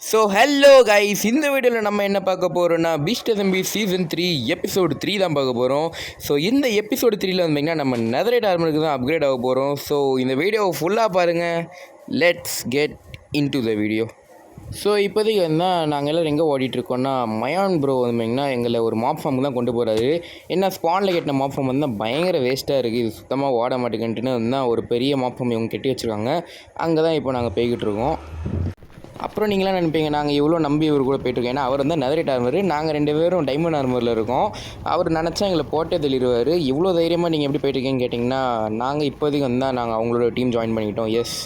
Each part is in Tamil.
ஸோ ஹலோ கைஸ், இந்த வீடியோவில் நம்ம என்ன பார்க்க போகிறோம்னா பீஸ்ட் தம்பி சீசன் 3 எபிசோடு 3 தான் பார்க்க போகிறோம். ஸோ இந்த எபிசோடு 3ல் வந்தீங்கன்னா நம்ம நெதரைட் ஆர்மருக்கு தான் அப்கிரேட் ஆக போகிறோம். ஸோ இந்த வீடியோவை ஃபுல்லாக பாருங்கள். Let's get in to the video. So இப்போதைக்கு வந்து நாங்கள் எல்லோரும் எங்கே ஓடிட்டுருக்கோன்னா, மயான் ப்ரோ வந்தீங்கன்னா எங்களை ஒரு மாப் ஃபார்முக்கு தான் கொண்டு போகிறாரு. என்ன ஸ்பானில் கட்டின மாப் ஃபார்ம் வந்து பயங்கர வேஸ்ட்டாக இருக்குது, இது சுத்தமாக ஓட மாட்டேங்குன்ட்டுன்னு வந்து ஒரு பெரிய மாப் ஃபார்ம் இவங்க கட்டி வச்சுருக்காங்க. அங்கே தான் இப்போ நாங்கள் போய்கிட்டு இருக்கோம். அப்புறம் நீங்களாம் நினைப்பீங்க நாங்கள் இவ்வளோ நம்பி இவர் கூட போய்ட்டுருக்கோம். ஏன்னா அவர் வந்து நெதரைட் ஆர்மர், நாங்கள் 2 பேரும் டைமண்ட் ஆர்மரில் இருக்கோம். அவர் நினச்சா எங்களை போட்டே தெளிடுவார். இவ்வளோ தைரியமாக நீங்கள் எப்படி போய்ட்டுருக்கீங்கன்னு கேட்டிங்கன்னா, நாங்கள் இப்போதைக்கு வந்தால் நாங்கள் அவங்களோட டீம் ஜாயின் பண்ணிக்கிட்டோம். எஸ்,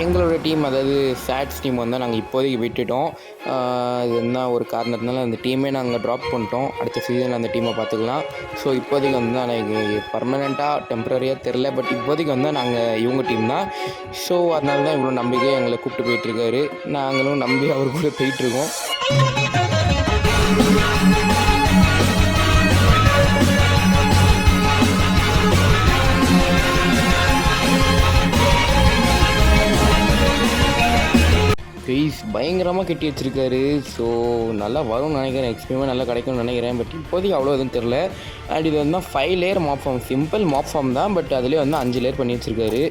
எங்களோட டீம், அதாவது சேட்ஸ் டீம் வந்தால் நாங்கள் இப்போதைக்கு விட்டுட்டோம். இது என்ன ஒரு காரணத்தினால அந்த டீமே நாங்கள் ட்ராப் பண்ணிட்டோம். அடுத்த சீசனில் அந்த டீமை பார்த்துக்கலாம். ஸோ இப்போதைக்கு வந்து எனக்கு பர்மனெண்ட்டாக டெம்பரரியாக தெரில, பட் இப்போதைக்கு வந்தால் நாங்கள் இவங்க டீம் தான். ஸோ அதனால தான் இவ்வளோ நம்பிக்கை எங்களை கூப்பிட்டு போயிட்டுருக்காரு. நாங்களும் நம்பி அவர் கூட போயிட்டுருக்கோம். ஃபேஸ் பயங்கரமாக கட்டி வச்சுருக்காரு. ஸோ நல்லா வரும்னு நினைக்கிறேன், எக்ஸ்பீரியன்ஸ் நல்லா கிடைக்கும்னு நினைக்கிறேன். பட் இப்போதைக்கு அவ்வளோ எதுவும் தெரில. அண்ட் இது வந்து 5 layer map form, simple map form தான். பட் அதிலே வந்து 5 லேயர் பண்ணி வச்சுருக்காரு.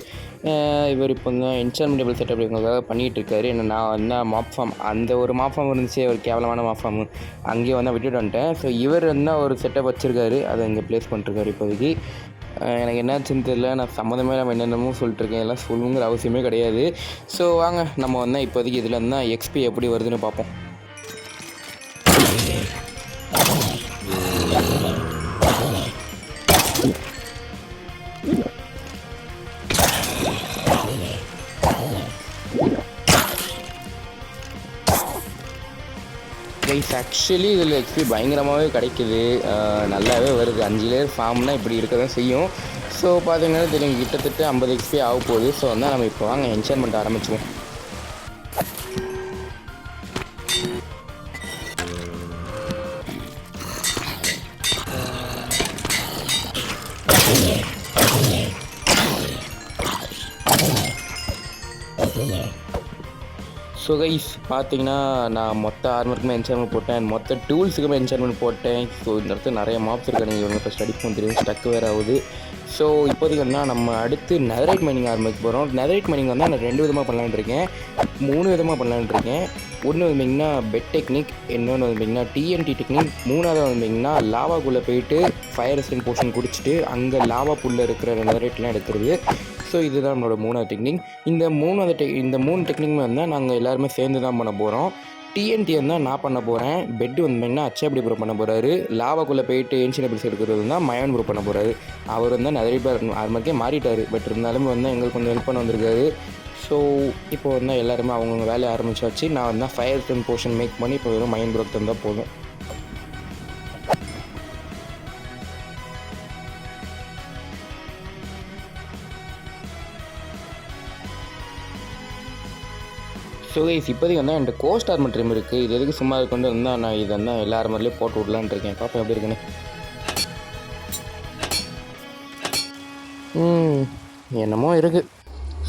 இவர் இப்போ வந்து என்சான்மெண்டபிள் செட்டப் இவங்களுக்காக பண்ணிகிட்ருக்காரு. என்ன நான் வந்து மாப் ஃபார்ம், அந்த ஒரு மாப் ஃபார்ம் இருந்துச்சு, ஒரு கேவலமான மாப் ஃபார்ம், அங்கேயே வந்து விட்டுட்டு வந்துட்டேன். ஸோ இவர் வந்து ஒரு செட்டப் வச்சுருக்காரு, அதை இங்கே ப்ளேஸ் பண்ணிருக்காரு. இப்போதைக்கு எனக்கு என்னாச்சுன்னு தெரியல, நான் சம்மந்தமே நம்ம என்னென்னமோ சொல்லிட்டுருக்கேன், எல்லாம் சொல்லுங்கிற அவசியமே கிடையாது. ஸோ வாங்க நம்ம வந்து இப்போதைக்கு இதில் இருந்தால் எக்ஸ்பி எப்படி வருதுன்னு பார்ப்போம். கைஸ், ஆக்சுவலி இதில் எக்ஸ்பி பயங்கரமாகவே கிடைக்குது, நல்லாவே வருது. 5 லேயர் ஃபார்ம்னால் இப்படி இருக்க தான் செய்யும். ஸோ பார்த்தீங்கன்னா தெரியும், கிட்டத்தட்ட 50 எக்ஸ்பி ஆக போகுது. ஸோ வந்து நம்ம இப்போ வாங்க என்சான்மெண்ட் ஆரம்பிச்சுவோம். ஸோ கைஸ் பார்த்தீங்கன்னா நான் மொத்த ஆர்மருக்குமே என்சான்மெண்ட் போட்டேன், மொத்த டூல்ஸுக்குமே என்சான்மெண்ட் போட்டேன். ஸோ இந்த இடத்துல நிறைய மாப்ஸ் இருக்கா, நீங்கள் இவங்க ஃபஸ்ட் அடிக்க தெரியும், ஸ்டக்கு வேறு ஆகுது. ஸோ இப்போதைக்கு வந்து நம்ம அடுத்து நெதரைட் மைனிங் ஆரம்பிக்க போகிறோம். நெதரைட் மைனிங் வந்து நான் 2 விதமாக பண்ணலான்னு இருக்கேன், 3 விதமாக பண்ணலான்னு இருக்கேன். ஒன்று வந்தீங்கன்னா பெட் டெக்னிக், இன்னொன்று வந்தீங்கன்னா டிஎன்டி டெக்னிக், மூணாவது வந்தீங்கன்னா லாவாக்குள்ளே போயிட்டு ஃபயர் ரெசிஸ்டன்ட் போர்ஷன் குடிச்சிட்டு அங்கே லாவா புல்ல இருக்கிற நெதரைட்லாம் எடுக்கிறது. ஸோ இதுதான் நம்மளோட 3வது டெக்னிக். இந்த 3 டெக்னிக்குமே வந்தால் நாங்கள் எல்லாருமே சேர்ந்து தான் பண்ண போகிறோம். டிஎன்டி வந்து நான் பண்ண போகிறேன், பெட் வந்தீங்கன்னா அச்சப்படி ப்ரோ பண்ண போகிறாரு, லாவாக்குள்ளே போயிட்டு ஏன்ஷியன் எபிள்ஸ் எடுக்கிறது தான் மயான் ப்ரோ பண்ண போகிறாரு. அவர் வந்து நெதரைட் ஆர்மருக்கே மாறிட்டார், பட் இருந்தாலும் வந்து எங்களுக்கு கொஞ்சம் ஹெல்ப் பண்ண வந்திருக்காரு. ஸோ இப்போ வந்து எல்லாருமே அவங்கவுங்க வேலையை ஆரம்பிச்சாச்சு. நான் வந்து ஃபயர் ரெசிஸ்டன்ட் போர்ஷன் மேக் பண்ணி இப்போ வெறும் மயான் ப்ரோக்கு தந்தால் போதும். ஸோ கைஸ் இப்போதைக்கு வந்து என்கிட்ட கோஸ்ட் ஆர்மர் ட்ரிம் இருக்குது. இது எதுக்கு சும்மா கொண்டு வந்தால் நான் இதை வந்து எல்லா ஆர்மர்லேயும் போட்டு விடலான்னு இருக்கேன். பார்ப்பேன் எப்படி இருக்குன்னு. என்னமோ இருக்குது.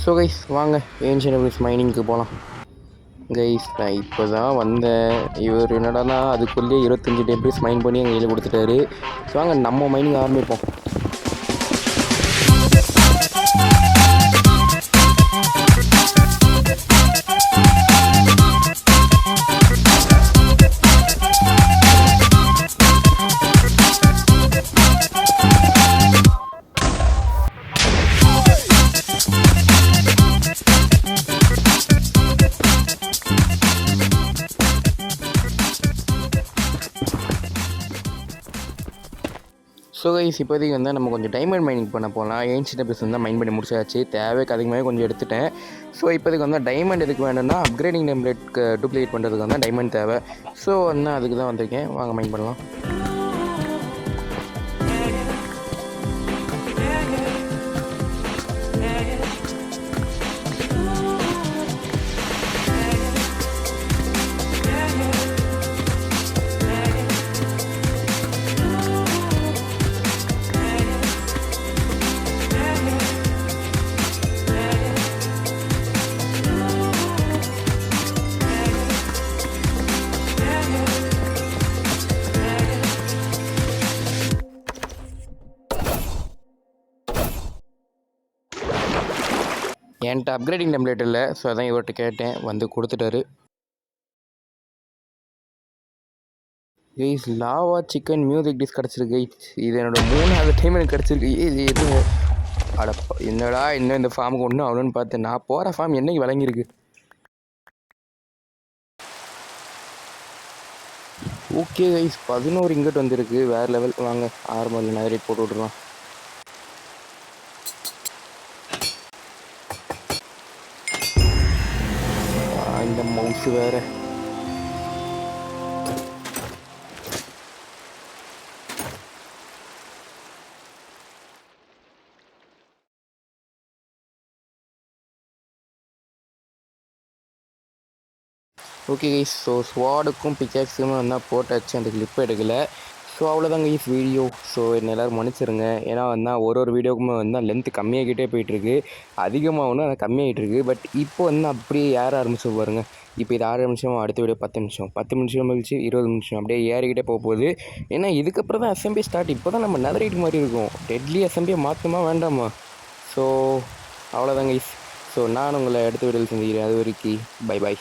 ஸோ கைஸ் வாங்க ஏன்ஷியன் எபிள்ஸ் மைனிங்க்கு போகலாம். கைஸ் நான் இப்போ தான் வந்தேன், இவர் என்னடானா அதுக்குள்ளேயே 25 டெம்பிள்ஸ் மைன் பண்ணி எங்கள் கையில் கொடுத்துட்டாரு. ஸோ வாங்க நம்ம மைனிங் ஆரம்பிப்போம். ஸோ கைஸ் இப்போதைக்கு வந்து நம்ம கொஞ்சம் டைமண்ட் மைனிங் பண்ண போகலாம். ஏன்ஷியன் எபிள்ஸ் வந்து மைன் பண்ணி முடிச்சாச்சு, தேவைக்கு அதிகமாகவே கொஞ்சம் எடுத்துட்டேன். ஸோ இப்போதைக்கு வந்து டைமண்ட் எதுக்கு வேணும்னா அப்கிரேடிங் டெம்ப்ளேட்க்கு டூப்ளிகேட் பண்ணுறதுக்கு வந்து டைமண்ட் தேவை. ஸோ வந்து அதுக்கு தான் வந்திருக்கேன், வாங்க மைன் பண்ணலாம். என்கிட்ட அப்கிரேடிங் டெம்ப்ளேட் இல்லை, ஸோ அதான் இவர்கிட்ட கேட்டேன், வந்து கொடுத்துட்டாரு. Guys lava chicken music dish கிடச்சிருக்கு கைஸ். இது என்னோட 3வது டைம் எனக்கு கிடச்சிருக்கு. இது அடப்பா என்னடா இன்னும் இந்த ஃபார்முக்கு ஒன்றும் அவ்வளோன்னு பார்த்தேன். நான் போகிற ஃபார்ம் என்னைக்கு விளங்கியிருக்கு. ஓகே கைஸ் 11 இங்கட் வந்திருக்கு. வேறு லெவல். வாங்க ஆர்மரில் நைரேட் போட்டு விட்ருலாம். இந்த மவுஸ் வேறு. ஓகே கைஸ், ஸோ ஸ்வாடுக்கும் பிக்காக்ஸுமே வந்தால் போட்டாச்சு, அந்த கிளிப் எடுக்கலை. ஸோ அவ்வளோதான் கைஸ் வீடியோ. ஸோ என்ன எல்லோரும் மன்னிச்சிருங்க. ஏன்னா வந்தால் ஒரு வீடியோக்குமே வந்தால் லென்த்து கம்மியாகிட்டே போயிட்டுருக்கு. அதிகமாகணும் ஆனால் கம்மியாகிட்டுருக்கு. பட் இப்போ வந்து அப்படியே ஏற ஆரம்பிச்சு பாருங்கள். இப்போ இது 6 நிமிஷம், அடுத்த வீடியோ 10 நிமிஷம், 10 நிமிஷம் கழிச்சு 20 நிமிஷம் அப்படியே ஏறிக்கிட்டே போக போகுது. ஏன்னா இதுக்கப்புறம் தான் அசெம்பிளி ஸ்டார்ட். இப்போ தான் நம்ம நெதரைட் மாதிரி இருக்கும். டெட்லி அசெம்பிளியை மாற்றமா வேண்டாமா? ஸோ அவ்வளோதான் கைஸ். ஸோ நான் உங்களை அடுத்த வீடியோவில் சந்திக்கிறேன். அது வரைக்கும் பை பாய்.